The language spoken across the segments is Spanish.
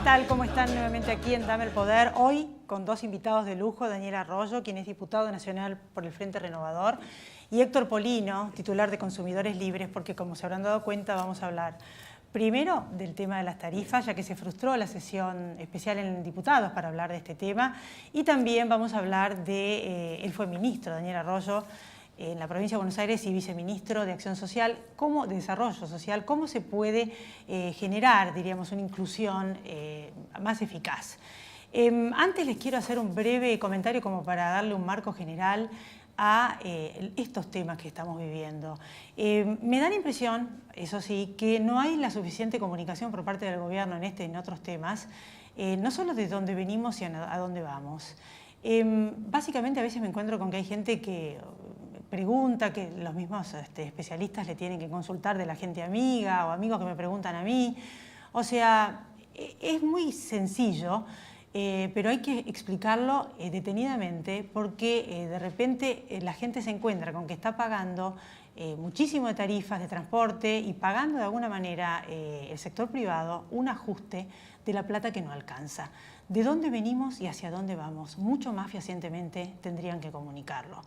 tal? ¿Cómo están nuevamente aquí en Dame el Poder? Hoy con dos invitados de lujo, Daniel Arroyo, quien es diputado nacional por el Frente Renovador, y Héctor Polino, titular de Consumidores Libres, porque como se habrán dado cuenta vamos a hablar primero del tema de las tarifas, ya que se frustró la sesión especial en diputados para hablar de este tema, y también vamos a hablar de, él fue ministro, Daniel Arroyo, en la provincia de Buenos Aires y viceministro de Acción Social, de Desarrollo Social, cómo se puede generar, diríamos, una inclusión más eficaz. Antes les quiero hacer un breve comentario como para darle un marco general a estos temas que estamos viviendo. Me da la impresión, eso sí, que no hay la suficiente comunicación por parte del gobierno en este y en otros temas, no solo de dónde venimos y a dónde vamos. Básicamente a veces me encuentro con que hay gente que pregunta, que los mismos especialistas le tienen que consultar de la gente amiga o amigos que me preguntan a mí. O sea, es muy sencillo, pero hay que explicarlo detenidamente porque de repente la gente se encuentra con que está pagando muchísimo de tarifas de transporte y pagando de alguna manera el sector privado un ajuste de la plata que no alcanza. ¿De dónde venimos y hacia dónde vamos? Mucho más fehacientemente tendrían que comunicarlo,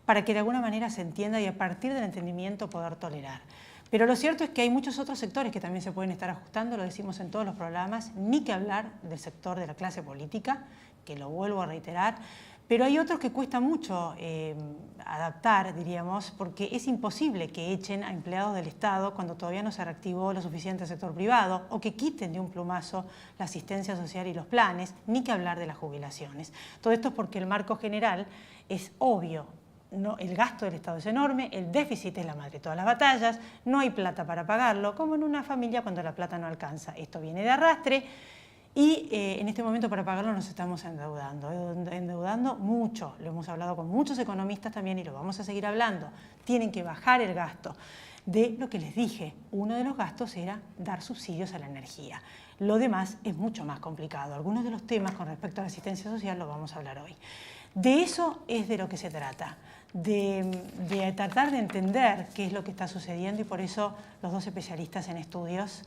para que de alguna manera se entienda y a partir del entendimiento poder tolerar. Pero lo cierto es que hay muchos otros sectores que también se pueden estar ajustando, lo decimos en todos los programas, ni que hablar del sector de la clase política, que lo vuelvo a reiterar, pero hay otros que cuesta mucho adaptar, diríamos, porque es imposible que echen a empleados del Estado cuando todavía no se reactivó lo suficiente el sector privado o que quiten de un plumazo la asistencia social y los planes, ni que hablar de las jubilaciones. Todo esto es porque el marco general es obvio. No, el gasto del Estado es enorme, el déficit es la madre de todas las batallas, no hay plata para pagarlo, como en una familia cuando la plata no alcanza. Esto viene de arrastre y en este momento para pagarlo nos estamos endeudando mucho. Lo hemos hablado con muchos economistas también y lo vamos a seguir hablando. Tienen que bajar el gasto. De lo que les dije, uno de los gastos era dar subsidios a la energía. Lo demás es mucho más complicado. Algunos de los temas con respecto a la asistencia social lo vamos a hablar hoy. De eso es de lo que se trata, de tratar de entender qué es lo que está sucediendo y por eso los dos especialistas en estudios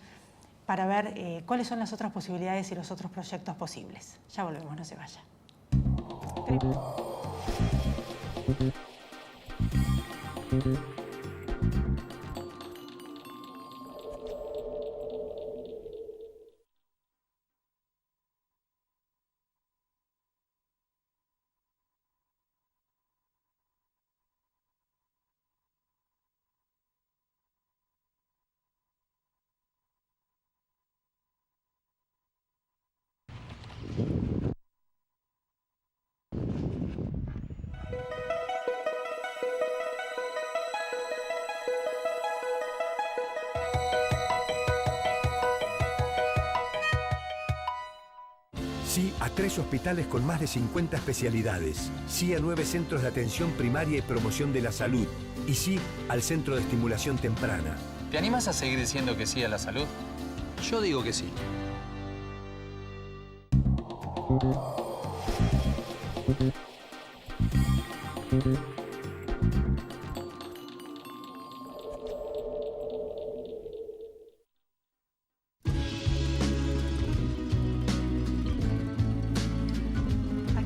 para ver cuáles son las otras posibilidades y los otros proyectos posibles. Ya volvemos, no se vaya. Sí a 3 hospitales con más de 50 especialidades. Sí a 9 centros de atención primaria y promoción de la salud. Y sí al Centro de Estimulación Temprana. ¿Te animas a seguir diciendo que sí a la salud? Yo digo que sí.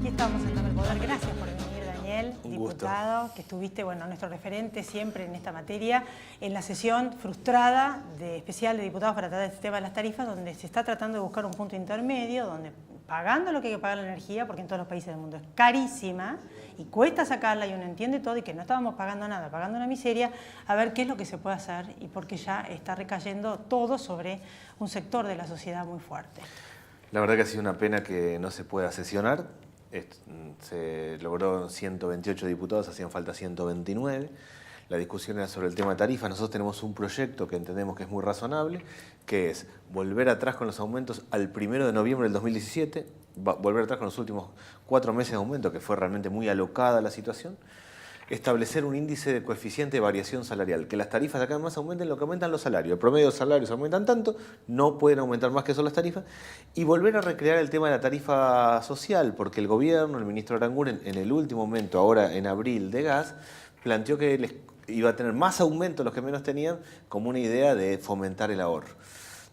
Estamos en Dame el Poder. Gracias por venir, Daniel, diputado, que estuviste, bueno, nuestro referente siempre en esta materia, en la sesión frustrada especial de diputados para tratar este tema de las tarifas, donde se está tratando de buscar un punto intermedio, donde pagando lo que hay que pagar la energía, porque en todos los países del mundo es carísima y cuesta sacarla y uno entiende todo y que no estábamos pagando nada, pagando una miseria, a ver qué es lo que se puede hacer y porque ya está recayendo todo sobre un sector de la sociedad muy fuerte. La verdad que ha sido una pena que no se pueda sesionar. Se logró 128 diputados, hacían falta 129. La discusión era sobre el tema de tarifas. Nosotros tenemos un proyecto que entendemos que es muy razonable, que es volver atrás con los aumentos al 1 de noviembre del 2017, volver atrás con los últimos 4 meses de aumento, que fue realmente muy alocada la situación, establecer un índice de coeficiente de variación salarial, que las tarifas acá más aumenten lo que aumentan los salarios. El promedio de salarios aumentan tanto, no pueden aumentar más que eso las tarifas, y volver a recrear el tema de la tarifa social, porque el gobierno, el ministro Aranguren, en el último momento, ahora en abril, de gas, planteó que les iba a tener más aumento los que menos tenían, como una idea de fomentar el ahorro.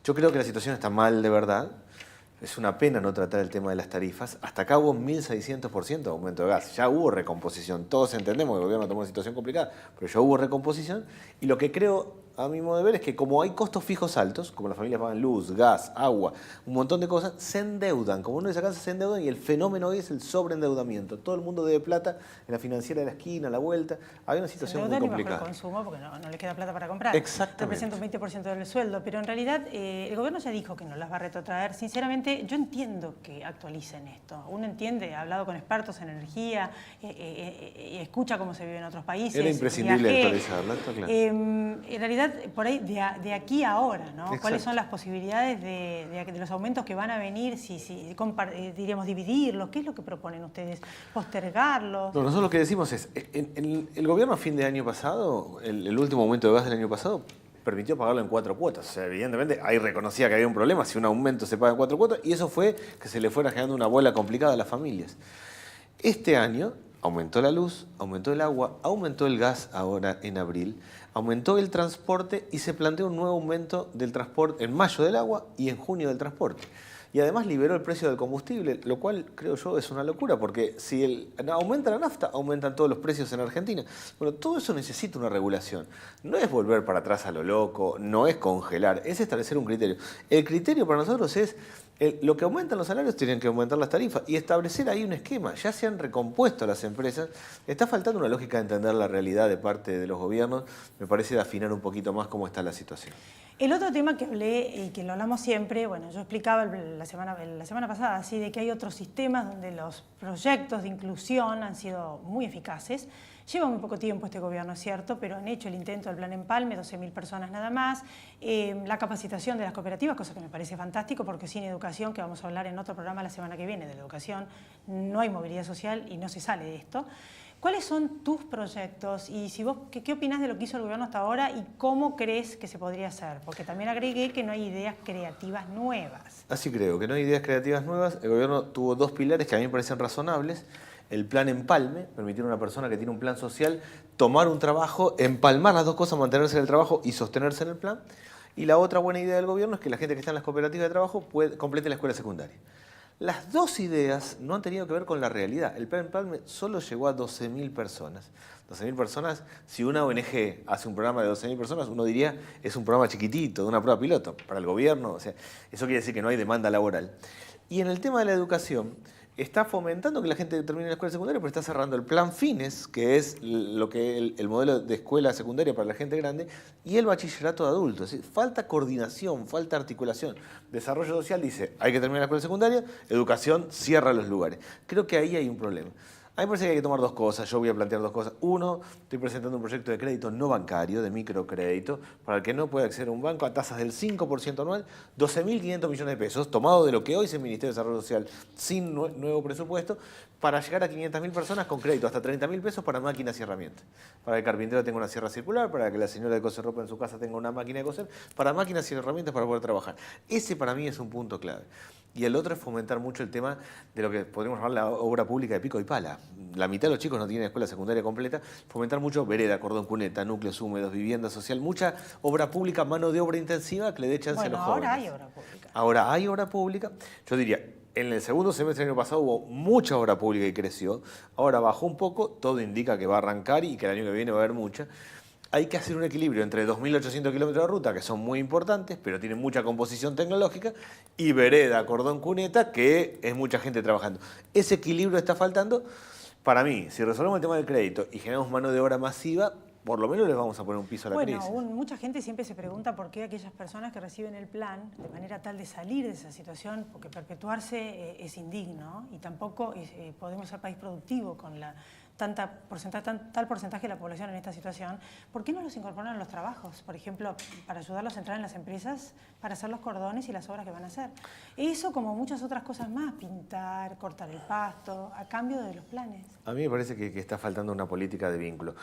Yo creo que la situación está mal de verdad. Es una pena no tratar el tema de las tarifas. Hasta acá hubo 1.600% de aumento de gas. Ya hubo recomposición. Todos entendemos que el gobierno tomó una situación complicada, pero ya hubo recomposición. Y lo que creo, a mi modo de ver, es que como hay costos fijos altos, como las familias pagan luz, gas, agua, un montón de cosas, se endeudan. Como uno de esas casas se endeudan y el fenómeno hoy es el sobreendeudamiento. Todo el mundo debe plata en la financiera de la esquina, a la vuelta. Hay una situación muy complicada. Y bajo el consumo porque no les queda plata para comprar. Exactamente. Representa un 20% del sueldo, pero en realidad el gobierno ya dijo que no las va a retrotraer. Sinceramente, yo entiendo que actualicen esto. Uno entiende, ha hablado con expertos en energía, escucha cómo se vive en otros países. Era imprescindible actualizarla, está claro. En realidad, por ahí, de aquí a ahora, ¿no? Exacto. ¿Cuáles son las posibilidades de los aumentos que van a venir? Diríamos, dividirlos. ¿Qué es lo que proponen ustedes? ¿Postergarlos? No, nosotros lo que decimos es, el gobierno a fin de año pasado, el último aumento de gas del año pasado, permitió pagarlo en 4 cuotas. O sea, evidentemente ahí reconocía que había un problema si un aumento se paga en 4 cuotas y eso fue que se le fuera generando una bola complicada a las familias. Este año aumentó la luz, aumentó el agua, aumentó el gas ahora en abril, aumentó el transporte y se planteó un nuevo aumento del transporte en mayo del agua y en junio del transporte. Y además liberó el precio del combustible, lo cual creo yo es una locura, porque si aumenta la nafta, aumentan todos los precios en Argentina. Bueno, todo eso necesita una regulación. No es volver para atrás a lo loco, no es congelar, es establecer un criterio. El criterio para nosotros es, lo que aumentan los salarios tienen que aumentar las tarifas y establecer ahí un esquema. Ya se han recompuesto las empresas, está faltando una lógica de entender la realidad de parte de los gobiernos, me parece de afinar un poquito más cómo está la situación. El otro tema que hablé y que lo hablamos siempre, bueno, yo explicaba la semana pasada, así de que hay otros sistemas donde los proyectos de inclusión han sido muy eficaces. Lleva muy poco tiempo este gobierno, es cierto, pero han hecho el intento del Plan Empalme, 12.000 personas nada más. La capacitación de las cooperativas, cosa que me parece fantástico, porque sin educación, que vamos a hablar en otro programa la semana que viene de la educación, no hay movilidad social y no se sale de esto. ¿Cuáles son tus proyectos y si vos qué opinás de lo que hizo el gobierno hasta ahora y cómo crees que se podría hacer? Porque también agregué que no hay ideas creativas nuevas. Así creo, que no hay ideas creativas nuevas. El gobierno tuvo 2 pilares que a mí me parecen razonables. El plan empalme, permitir a una persona que tiene un plan social tomar un trabajo, empalmar las dos cosas, mantenerse en el trabajo y sostenerse en el plan. Y la otra buena idea del gobierno es que la gente que está en las cooperativas de trabajo complete la escuela secundaria. Las dos ideas no han tenido que ver con la realidad. El plan empalme solo llegó a 12.000 personas. 12.000 personas, si una ONG hace un programa de 12.000 personas, uno diría es un programa chiquitito, de una prueba piloto. Para el gobierno, o sea, eso quiere decir que no hay demanda laboral. Y en el tema de la educación, está fomentando que la gente termine la escuela secundaria, pero está cerrando el plan Fines, que es el modelo de escuela secundaria para la gente grande, y el bachillerato de adultos. Es decir, falta coordinación, falta articulación. Desarrollo social dice, hay que terminar la escuela secundaria, educación cierra los lugares. Creo que ahí hay un problema. A mí me parece que hay que tomar 2 cosas, yo voy a plantear 2 cosas. Uno, estoy presentando un proyecto de crédito no bancario, de microcrédito, para el que no puede acceder a un banco a tasas del 5% anual, 12.500 millones de pesos, tomado de lo que hoy es el Ministerio de Desarrollo Social, sin nuevo presupuesto, para llegar a 500.000 personas con crédito, hasta 30.000 pesos para máquinas y herramientas. Para que el carpintero tenga una sierra circular, para que la señora de coser ropa en su casa tenga una máquina de coser, para máquinas y herramientas para poder trabajar. Ese para mí es un punto clave. Y el otro es fomentar mucho el tema de lo que podríamos llamar la obra pública de pico y pala. La mitad de los chicos no tienen escuela secundaria completa. Fomentar mucho vereda, cordón cuneta, núcleos húmedos, vivienda social, mucha obra pública, mano de obra intensiva que le dé chance a los jóvenes. Ahora hay obra pública. Ahora hay obra pública. Yo diría, en el segundo semestre del año pasado hubo mucha obra pública y creció. Ahora bajó un poco, todo indica que va a arrancar y que el año que viene va a haber mucha. Hay que hacer un equilibrio entre 2.800 kilómetros de ruta, que son muy importantes, pero tienen mucha composición tecnológica, y vereda, cordón cuneta, que es mucha gente trabajando. Ese equilibrio está faltando. Para mí, si resolvemos el tema del crédito y generamos mano de obra masiva, por lo menos les vamos a poner un piso a la crisis. Bueno, mucha gente siempre se pregunta por qué aquellas personas que reciben el plan, de manera tal de salir de esa situación, porque perpetuarse es indigno y tampoco podemos ser país productivo con tal porcentaje de la población en esta situación. ¿Por qué no los incorporan a los trabajos? Por ejemplo, para ayudarlos a entrar en las empresas, para hacer los cordones y las obras que van a hacer. Eso como muchas otras cosas más, pintar, cortar el pasto, a cambio de los planes. A mí me parece que está faltando una política de vínculo.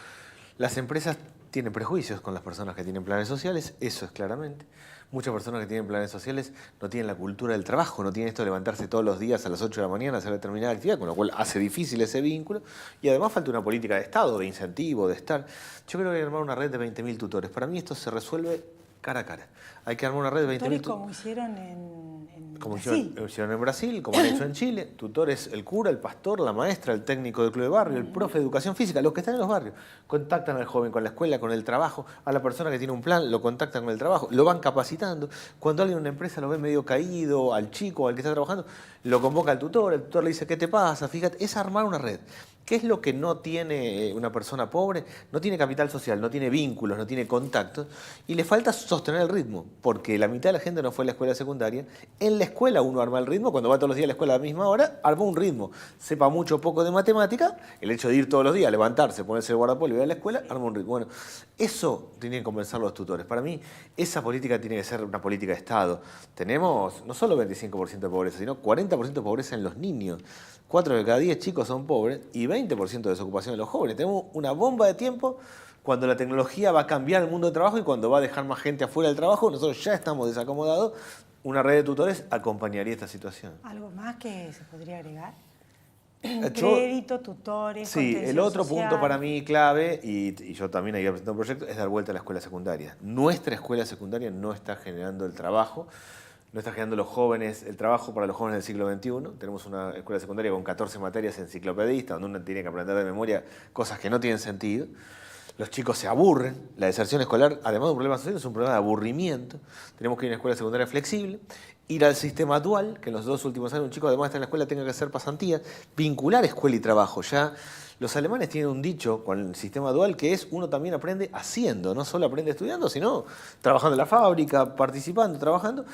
Las empresas tienen prejuicios con las personas que tienen planes sociales, eso es claramente. Muchas personas que tienen planes sociales no tienen la cultura del trabajo, no tienen esto de levantarse todos los días a las 8 de la mañana a hacer determinada actividad, con lo cual hace difícil ese vínculo. Y además falta una política de Estado, de incentivo, de estar. Yo creo que hay que armar una red de 20.000 tutores. Para mí esto se resuelve cara a cara. Hay que armar una red de 20.000 tutores como hicieron en como Brasil. hicieron en Brasil, como han hecho en Chile. Tutor es el cura, el pastor, la maestra, el técnico del club de barrio, el profe de educación física, los que están en los barrios. Contactan al joven con la escuela, con el trabajo, a la persona que tiene un plan, lo contactan con el trabajo, lo van capacitando. Cuando alguien en una empresa lo ve medio caído, al chico, al que está trabajando, lo convoca al tutor, el tutor le dice, ¿qué te pasa? Fíjate, es armar una red. ¿Qué es lo que no tiene una persona pobre? No tiene capital social, no tiene vínculos, no tiene contactos y le falta sostener el ritmo, porque la mitad de la gente no fue a la escuela secundaria. En la escuela uno arma el ritmo, cuando va todos los días a la escuela a la misma hora, armó un ritmo. Sepa mucho o poco de matemática, el hecho de ir todos los días, levantarse, ponerse el guardapolvo y ir a la escuela, arma un ritmo. Bueno, eso tienen que convencer los tutores. Para mí, esa política tiene que ser una política de Estado. Tenemos no solo 25% de pobreza, sino 40% de pobreza en los niños. 4 de cada 10 chicos son pobres y 20% de desocupación de los jóvenes. Tenemos una bomba de tiempo cuando la tecnología va a cambiar el mundo del trabajo y cuando va a dejar más gente afuera del trabajo. Nosotros ya estamos desacomodados. Una red de tutores acompañaría esta situación. ¿Algo más que se podría agregar? Yo- Crédito, tutores, Sí, contención el otro social. punto para mí clave, y yo también ahí presentado un proyecto, es dar vuelta a la escuela secundaria. Nuestra escuela secundaria no está generando el trabajo, no está generando los jóvenes, el trabajo para los jóvenes del siglo XXI. Tenemos una escuela secundaria con 14 materias enciclopedistas, donde uno tiene que aprender de memoria cosas que no tienen sentido. Los chicos se aburren. La deserción escolar, además de un problema social, es un problema de aburrimiento. Tenemos que ir a una escuela secundaria flexible, ir al sistema dual, que en los 2 últimos años un chico además de estar en la escuela tenga que hacer pasantías, vincular escuela y trabajo. Ya los alemanes tienen un dicho con el sistema dual que es uno también aprende haciendo, no solo aprende estudiando, sino trabajando en la fábrica, participando, trabajando.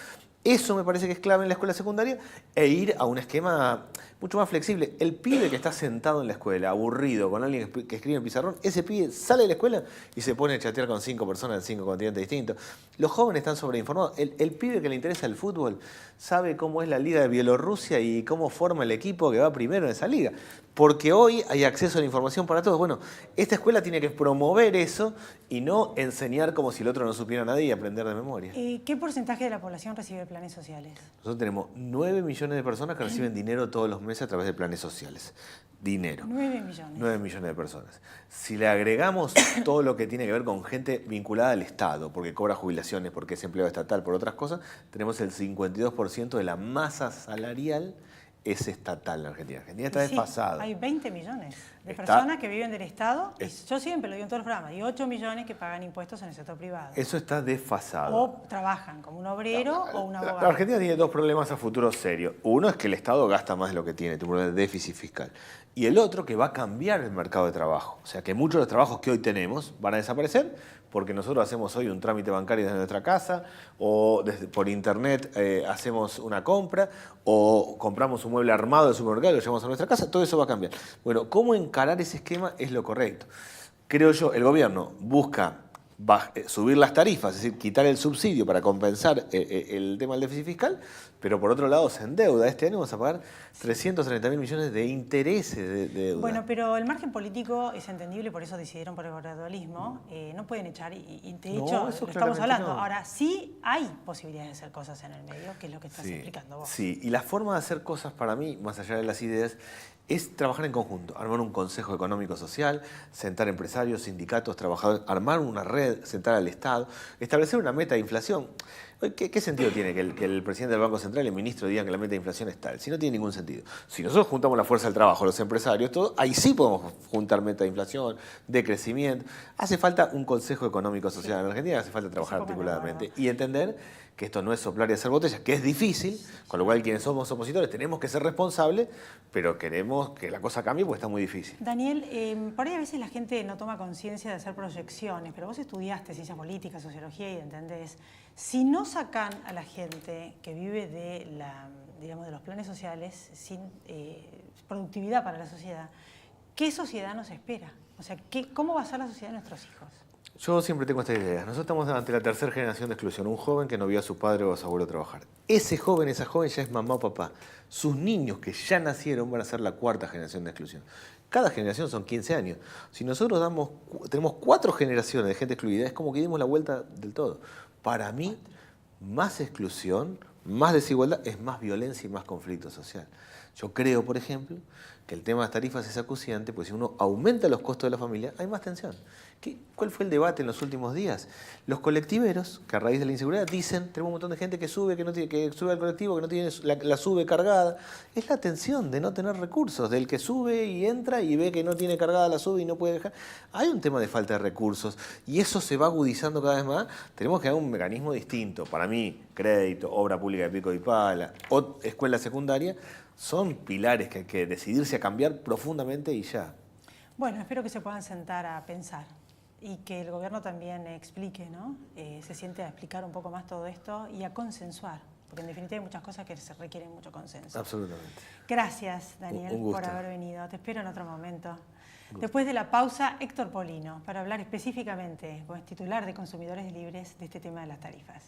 Eso me parece que es clave en la escuela secundaria e ir a un esquema mucho más flexible. El pibe que está sentado en la escuela, aburrido, con alguien que escribe en el pizarrón, ese pibe sale de la escuela y se pone a chatear con 5 personas en 5 continentes distintos. Los jóvenes están sobreinformados. El pibe que le interesa el fútbol sabe cómo es la liga de Bielorrusia y cómo forma el equipo que va primero en esa liga. Porque hoy hay acceso a la información para todos. Bueno, esta escuela tiene que promover eso y no enseñar como si el otro no supiera nada y aprender de memoria. ¿Qué porcentaje de la población recibe planes sociales? Nosotros tenemos 9 millones de personas que reciben dinero todos los meses a través de planes sociales. Dinero. 9 millones. 9 millones de personas. Si le agregamos todo lo que tiene que ver con gente vinculada al Estado, porque cobra jubilaciones, porque es empleado estatal, por otras cosas, tenemos el 52% de la masa salarial es estatal en Argentina. Argentina está Sí, desfasada. hay 20 millones de Está- personas que viven del Estado. Y es- yo siempre lo digo en todos los programas. Y 8 millones que pagan impuestos en el sector privado. Eso está desfasado. O trabajan como un obrero o un abogado. La Argentina tiene 2 problemas a futuro serios. Uno es que el Estado gasta más de lo que tiene, tiene un problema de déficit fiscal. Y el otro que va a cambiar el mercado de trabajo. O sea que muchos de los trabajos que hoy tenemos van a desaparecer porque nosotros hacemos hoy un trámite bancario desde nuestra casa o por internet hacemos una compra o compramos un mueble armado del supermercado y lo llevamos a nuestra casa. Todo eso va a cambiar. Bueno, ¿cómo encarar ese esquema es lo correcto? Creo yo, el gobierno busca subir las tarifas, es decir, quitar el subsidio para compensar el tema del déficit fiscal, pero por otro lado se endeuda. Este año vamos a pagar 330.000 millones de intereses de deuda. Bueno, pero el margen político es entendible, por eso decidieron por el gradualismo. No pueden echar, y de No, hecho eso lo estamos claramente hablando. no. Ahora, sí hay posibilidades de hacer cosas en el medio, que es lo que estás explicando vos. Sí, y la forma de hacer cosas para mí, más allá de las ideas, es trabajar en conjunto, armar un consejo económico-social, sentar empresarios, sindicatos, trabajadores, armar una red, sentar al Estado, establecer una meta de inflación. ¿Qué sentido tiene que el presidente del Banco Central y el ministro digan que la meta de inflación es tal? Si no tiene ningún sentido. Si nosotros juntamos la fuerza del trabajo, los empresarios, todo, ahí sí podemos juntar meta de inflación, de crecimiento. Hace falta un consejo económico-social en Argentina, hace falta trabajar articuladamente y entender que esto no es soplar y hacer botellas, que es difícil, con lo cual quienes somos opositores tenemos que ser responsables, pero queremos que la cosa cambie porque está muy difícil. Daniel, por ahí a veces la gente no toma conciencia de hacer proyecciones, pero vos estudiaste ciencia política, sociología y entendés. Si no sacan a la gente que vive de los planes sociales sin productividad para la sociedad, ¿qué sociedad nos espera? O sea, ¿cómo va a ser la sociedad de nuestros hijos? Yo siempre tengo esta idea. Nosotros estamos ante la tercera generación de exclusión. Un joven que no vio a su padre o a su abuelo trabajar. Ese joven, esa joven ya es mamá o papá. Sus niños que ya nacieron van a ser la cuarta generación de exclusión. Cada generación son 15 años. Si nosotros tenemos 4 generaciones de gente excluida, es como que dimos la vuelta del todo. Para mí, más exclusión, más desigualdad, es más violencia y más conflicto social. Yo creo, por ejemplo, que el tema de las tarifas es acuciante, pues si uno aumenta los costos de la familia, hay más tensión. ¿Cuál fue el debate en los últimos días? Los colectiveros, que a raíz de la inseguridad, dicen, tenemos un montón de gente que sube, que sube al colectivo, que no tiene la sube cargada. Es la tensión de no tener recursos, del que sube y entra y ve que no tiene cargada la sube y no puede dejar. Hay un tema de falta de recursos y eso se va agudizando cada vez más. Tenemos que dar un mecanismo distinto. Para mí, crédito, obra pública de pico y pala, o escuela secundaria, son pilares que hay que decidirse a cambiar profundamente y ya. Bueno, espero que se puedan sentar a pensar y que el gobierno también explique, ¿no? Se siente a explicar un poco más todo esto y a consensuar, porque en definitiva hay muchas cosas que se requieren mucho consenso. Absolutamente. Gracias, Daniel, Un gusto. por haber venido. Te espero en otro momento. Después de la pausa, Héctor Polino, para hablar específicamente, como es titular de Consumidores Libres, de este tema de las tarifas.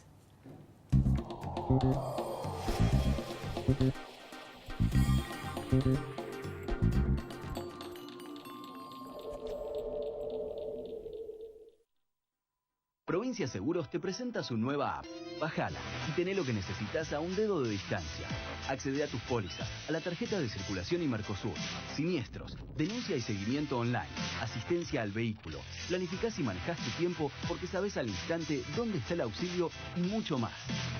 Provincia Seguros te presenta su nueva app. Bájala y tené lo que necesitas a un dedo de distancia. Accede a tus pólizas, a la tarjeta de circulación y Mercosur, siniestros, denuncia y seguimiento online, asistencia al vehículo. Planificás y manejás tu tiempo porque sabés al instante dónde está el auxilio y mucho más.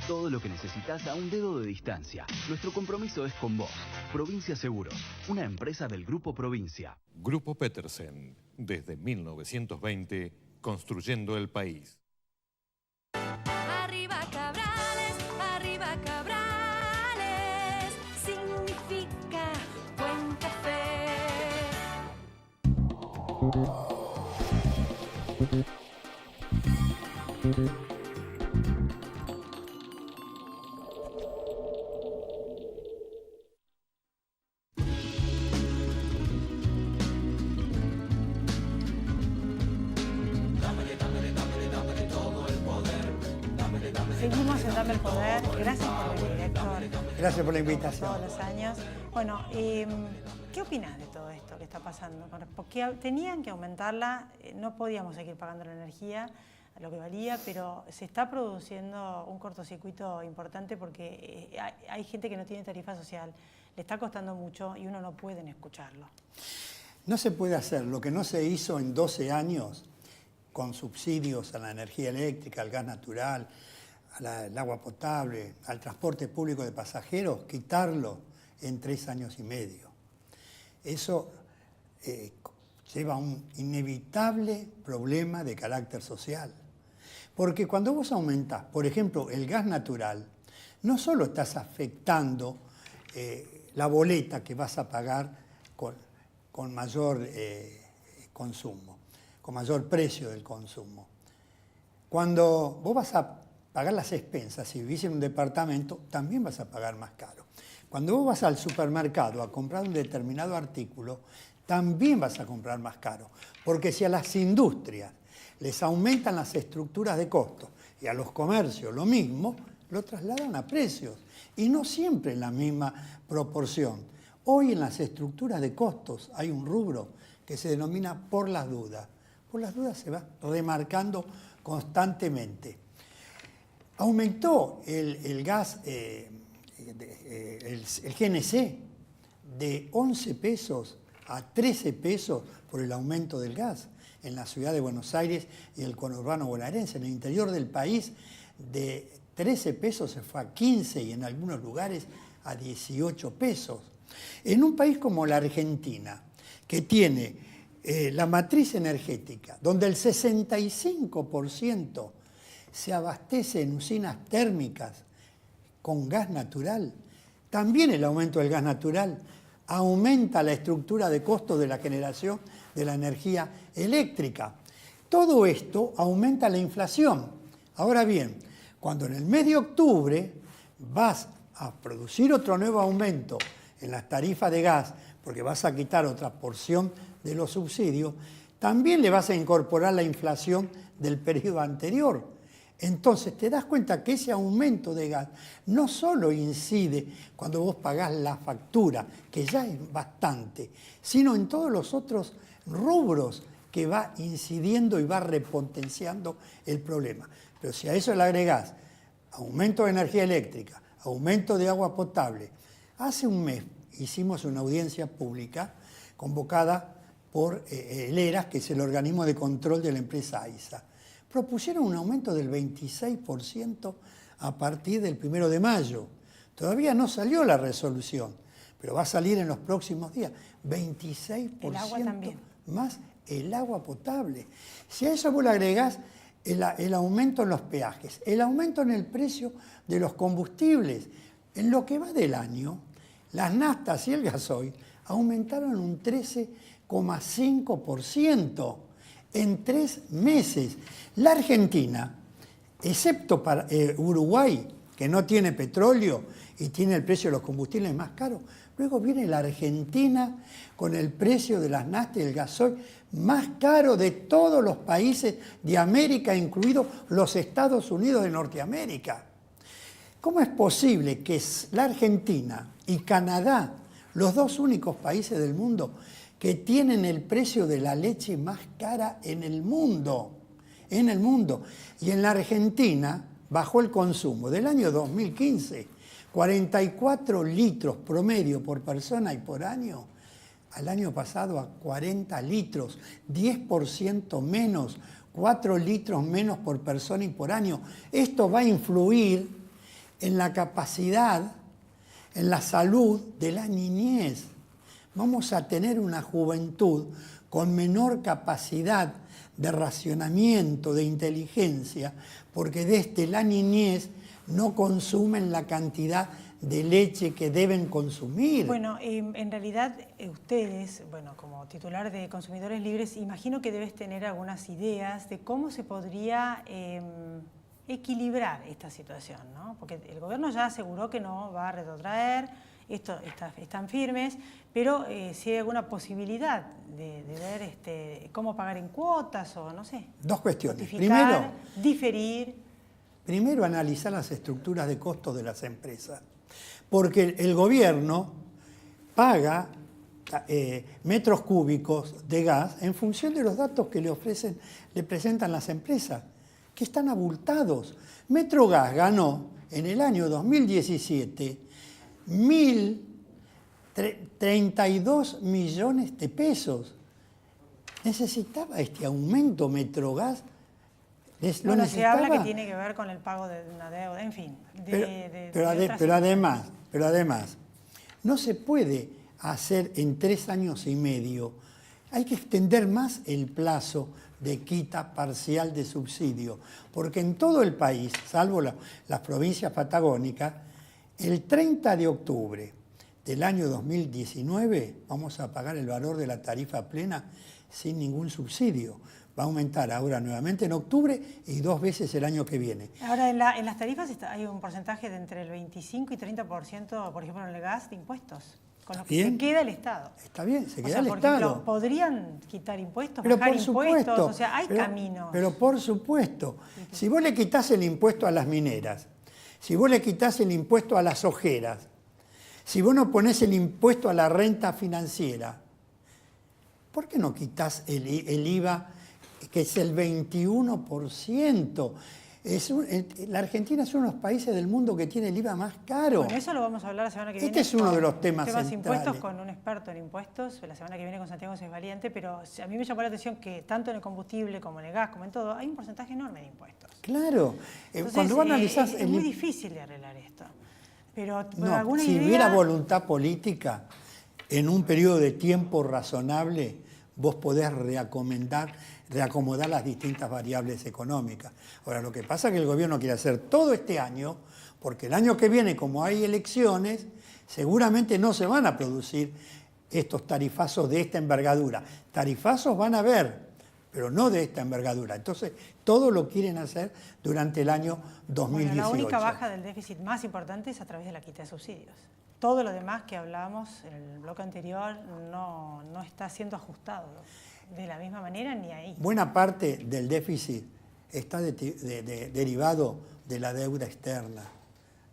Todo lo que necesitas a un dedo de distancia. Nuestro compromiso es con vos. Provincia Seguros, una empresa del Grupo Provincia. Grupo Petersen, desde 1920, construyendo el país. Arriba Cabrales, significa buen café. Seguimos en Dame el Poder. Gracias por venir, Héctor. Gracias por la invitación. Todos los años. Bueno, ¿qué opinas de todo esto que está pasando? Porque tenían que aumentarla, no podíamos seguir pagando la energía a lo que valía, pero se está produciendo un cortocircuito importante porque hay gente que no tiene tarifa social, le está costando mucho y uno no puede escucharlo. No se puede hacer lo que no se hizo en 12 años con subsidios a la energía eléctrica, al gas natural, al agua potable, al transporte público de pasajeros, quitarlo en 3 años y medio. Eso lleva a un inevitable problema de carácter social. Porque cuando vos aumentás, por ejemplo, el gas natural, no solo estás afectando la boleta que vas a pagar con mayor consumo, con mayor precio del consumo. Cuando vos vas a pagar las expensas, si vivís en un departamento, también vas a pagar más caro. Cuando vos vas al supermercado a comprar un determinado artículo, también vas a comprar más caro. Porque si a las industrias les aumentan las estructuras de costos y a los comercios lo mismo, lo trasladan a precios. Y no siempre en la misma proporción. Hoy en las estructuras de costos hay un rubro que se denomina por las dudas. Por las dudas se va remarcando constantemente. Aumentó el gas, el GNC, de 11 pesos a 13 pesos por el aumento del gas en la ciudad de Buenos Aires y el conurbano bonaerense. En el interior del país, de 13 pesos se fue a 15 y en algunos lugares a 18 pesos. En un país como la Argentina, que tiene la matriz energética, donde el 65% se abastece en usinas térmicas con gas natural, también el aumento del gas natural aumenta la estructura de costos de la generación de la energía eléctrica. Todo esto aumenta la inflación. Ahora bien, cuando en el mes de octubre vas a producir otro nuevo aumento en las tarifas de gas, porque vas a quitar otra porción de los subsidios, también le vas a incorporar la inflación del periodo anterior. Entonces te das cuenta que ese aumento de gas no solo incide cuando vos pagás la factura, que ya es bastante, sino en todos los otros rubros que va incidiendo y va repotenciando el problema. Pero si a eso le agregás aumento de energía eléctrica, aumento de agua potable, hace un mes hicimos una audiencia pública convocada por el ERAS, que es el organismo de control de la empresa AISA. Propusieron un aumento del 26% a partir del 1 de mayo. Todavía no salió la resolución, pero va a salir en los próximos días. 26% El agua también. más el agua potable. Si a eso vos le agregás el aumento en los peajes, el aumento en el precio de los combustibles, en lo que va del año, las naftas y el gasoil aumentaron un 13,5% en 3 meses. La Argentina, excepto para Uruguay, que no tiene petróleo y tiene el precio de los combustibles más caro, luego viene la Argentina con el precio de las naftas y el gasoil más caro de todos los países de América, incluidos los Estados Unidos de Norteamérica. ¿Cómo es posible que la Argentina y Canadá, los dos únicos países del mundo que tienen el precio de la leche más cara en el mundo? En el mundo. Y en la Argentina bajó el consumo del año 2015, 44 litros promedio por persona y por año, al año pasado a 40 litros, 10% menos, 4 litros menos por persona y por año. Esto va a influir en la capacidad, en la salud de la niñez. Vamos a tener una juventud con menor capacidad de racionamiento, de inteligencia, porque desde la niñez no consumen la cantidad de leche que deben consumir. Bueno, en realidad ustedes, bueno, como titular de Consumidores Libres, imagino que debes tener algunas ideas de cómo se podría equilibrar esta situación, ¿no? Porque el gobierno ya aseguró que no va a retrotraer, están firmes, pero si hay alguna posibilidad de ver cómo pagar en cuotas o no sé. Dos cuestiones. Notificar, diferir. Primero, analizar las estructuras de costos de las empresas, porque el gobierno paga metros cúbicos de gas en función de los datos que le presentan las empresas, que están abultados. Metrogas ganó en el año 2017 1.032 millones de pesos. ¿Necesitaba este aumento Metrogas? Bueno, se habla que tiene que ver con el pago de una deuda, en fin. Pero además, no se puede hacer en 3 años y medio. Hay que extender más el plazo de quita parcial de subsidio, porque en todo el país, salvo las provincias patagónicas, el 30 de octubre del año 2019 vamos a pagar el valor de la tarifa plena sin ningún subsidio. Va a aumentar ahora nuevamente en octubre y 2 veces el año que viene. Ahora, en las tarifas hay un porcentaje de entre el 25 y 30%, por ejemplo, en el gas, de impuestos, con lo que se queda el Estado. Está bien, se queda el Estado. Ejemplo, ¿podrían quitar impuestos, pero bajar por impuestos? Supuesto, o sea, hay caminos. Pero por supuesto, si vos le quitás el impuesto a las mineras, si vos le quitás el impuesto a las ojeras, si vos no ponés el impuesto a la renta financiera, ¿por qué no quitás el IVA, que es el 21%? La Argentina es uno de los países del mundo que tiene el IVA más caro. Bueno, eso lo vamos a hablar la semana que viene. Este es uno de los temas centrales. Impuestos con un experto en impuestos, la semana que viene con Santiago Sesvaliente, pero a mí me llamó la atención que tanto en el combustible como en el gas, como en todo, hay un porcentaje enorme de impuestos. Claro. Entonces, cuando vos analizás es muy difícil de arreglar esto. Pero no, alguna si idea... hubiera voluntad política, en un periodo de tiempo razonable, vos podés reacomodar las distintas variables económicas. Ahora, lo que pasa es que el gobierno quiere hacer todo este año, porque el año que viene, como hay elecciones, seguramente no se van a producir estos tarifazos de esta envergadura. Tarifazos van a haber, pero no de esta envergadura. Entonces, todo lo quieren hacer durante el año 2018. Bueno, la única baja del déficit más importante es a través de la quita de subsidios. Todo lo demás que hablamos en el bloque anterior no está siendo ajustado de la misma manera ni ahí. Buena parte del déficit está derivado de la deuda externa,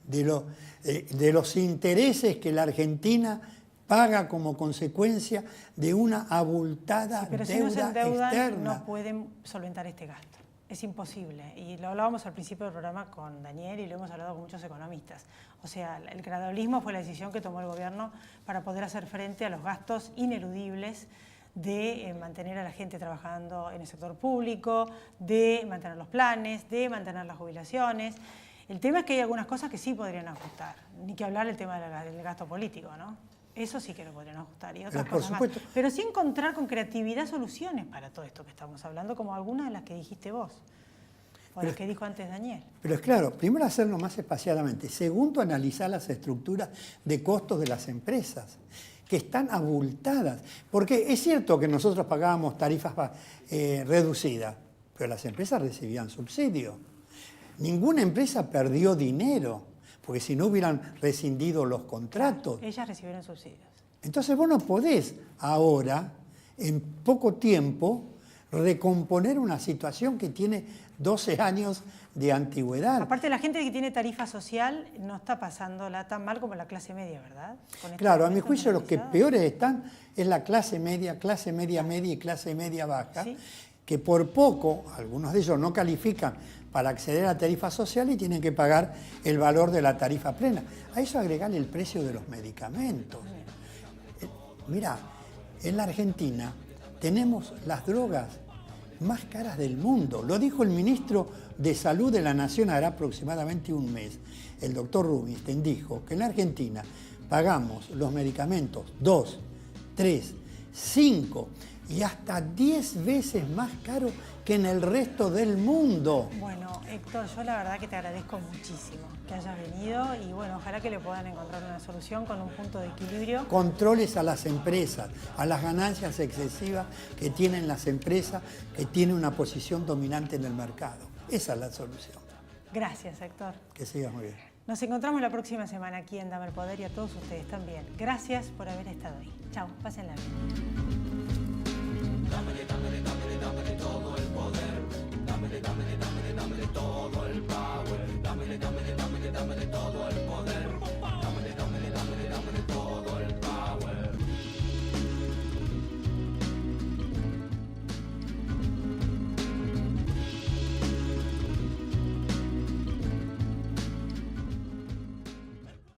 de los intereses que la Argentina paga como consecuencia de una abultada pero deuda si no se endeudan, externa. no pueden solventar este gasto. Es imposible, y lo hablábamos al principio del programa con Daniel y lo hemos hablado con muchos economistas. O sea, el gradualismo fue la decisión que tomó el gobierno para poder hacer frente a los gastos ineludibles de mantener a la gente trabajando en el sector público, de mantener los planes, de mantener las jubilaciones. El tema es que hay algunas cosas que sí podrían ajustar, ni que hablar el tema del gasto político, ¿no? Eso sí que lo podrían ajustar y otras cosas más. Pero sí encontrar con creatividad soluciones para todo esto que estamos hablando, como algunas de las que dijiste vos, o las que dijo antes Daniel. Pero es claro, primero hacerlo más espaciadamente. Segundo, analizar las estructuras de costos de las empresas, que están abultadas. Porque es cierto que nosotros pagábamos tarifas reducidas, pero las empresas recibían subsidios. Ninguna empresa perdió dinero, porque si no hubieran rescindido los contratos. Ellas recibieron subsidios. Entonces vos no podés ahora, en poco tiempo, recomponer una situación que tiene 12 años de antigüedad. Aparte, la gente que tiene tarifa social no está pasándola tan mal como la clase media, ¿verdad? Claro, a mi juicio los que peores están es la clase media media y clase media baja, ¿sí? Que por poco, algunos de ellos no califican para acceder a la tarifa social y tienen que pagar el valor de la tarifa plena. A eso agregarle el precio de los medicamentos. Mirá, en la Argentina tenemos las drogas más caras del mundo. Lo dijo el ministro de Salud de la Nación hará aproximadamente un mes. El doctor Rubinstein dijo que en la Argentina pagamos los medicamentos 2, 3, 5 y hasta 10 veces más caro que en el resto del mundo. Bueno, Héctor, yo la verdad que te agradezco muchísimo que hayas venido y bueno, ojalá que le puedan encontrar una solución con un punto de equilibrio. Controles a las empresas, a las ganancias excesivas que tienen las empresas que tienen una posición dominante en el mercado. Esa es la solución. Gracias, Héctor. Que sigas muy bien. Nos encontramos la próxima semana aquí en Dame el Poder y a todos ustedes también. Gracias por haber estado ahí. Chao, pásenla bien. Dámele todo el poder, dámele